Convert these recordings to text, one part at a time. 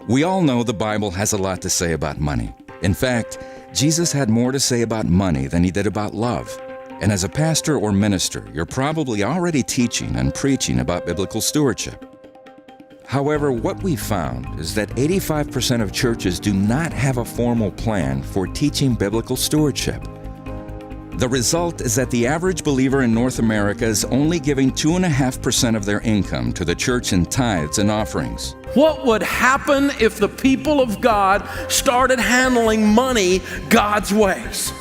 We all know the Bible has a lot to say about money. In fact, Jesus had more to say about money than he did about love. And as a pastor or minister, you're probably already teaching and preaching about biblical stewardship. However, what we found is that 85% of churches do not have a formal plan for teaching biblical stewardship. The result is that the average believer in North America is only giving 2.5% of their income to the church in tithes and offerings. What would happen if the people of God started handling money God's ways?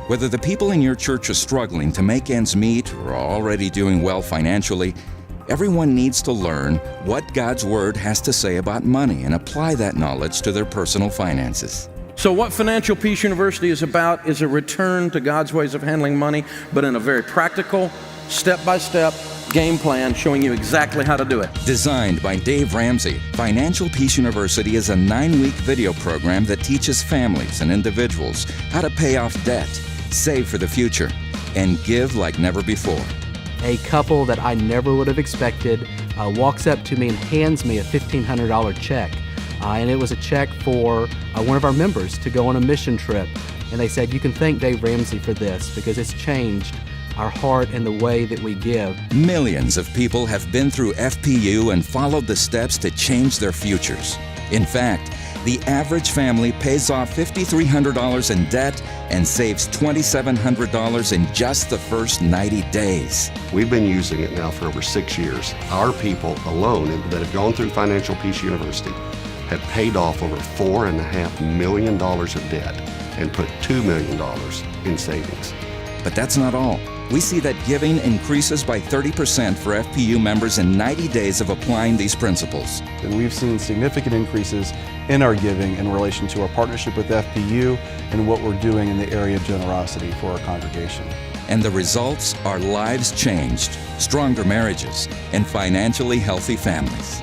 Whether the people in your church are struggling to make ends meet or are already doing well financially, everyone needs to learn what God's Word has to say about money and apply that knowledge to their personal finances. So what Financial Peace University is about is a return to God's ways of handling money, but in a very practical, step-by-step game plan showing you exactly how to do it. Designed by Dave Ramsey, Financial Peace University is a 9-week video program that teaches families and individuals how to pay off debt, save for the future, and give like never before. A couple that I never would have expected walks up to me and hands me a $1,500 check. And it was a check for one of our members to go on a mission trip. And they said, you can thank Dave Ramsey for this because it's changed our heart and the way that we give. Millions of people have been through FPU and followed the steps to change their futures. In fact, the average family pays off $5,300 in debt and saves $2,700 in just the first 90 days. We've been using it now for over 6 years. Our people alone that have gone through Financial Peace University have paid off over $4.5 million of debt and put $2 million in savings. But that's not all. We see that giving increases by 30% for FPU members in 90 days of applying these principles. And we've seen significant increases in our giving in relation to our partnership with FPU and what we're doing in the area of generosity for our congregation. And the results are lives changed, stronger marriages, and financially healthy families.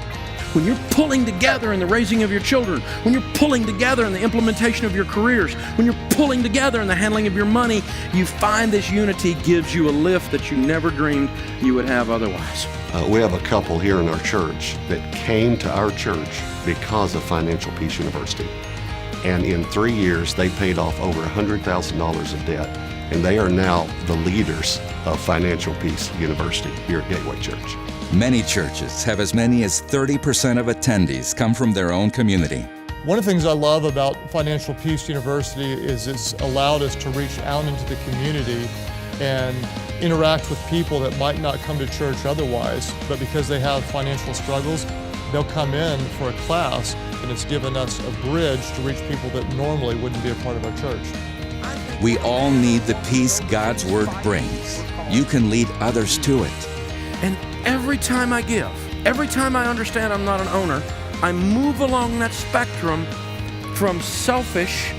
When you're pulling together in the raising of your children, when you're pulling together in the implementation of your careers, when you're pulling together in the handling of your money, you find this unity gives you a lift that you never dreamed you would have otherwise. We have a couple here in our church that came to our church because of Financial Peace University. And in 3 years, they paid off over $100,000 of debt. And they are now the leaders of Financial Peace University here at Gateway Church. Many churches have as many as 30% of attendees come from their own community. One of the things I love about Financial Peace University is it's allowed us to reach out into the community and interact with people that might not come to church otherwise, but because they have financial struggles, they'll come in for a class, and it's given us a bridge to reach people that normally wouldn't be a part of our church. We all need the peace God's Word brings. You can lead others to it. And every time I give, every time I understand I'm not an owner, I move along that spectrum from selfish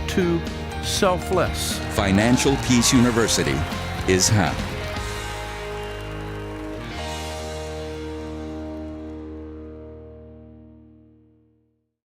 to selfless. Financial Peace University is how.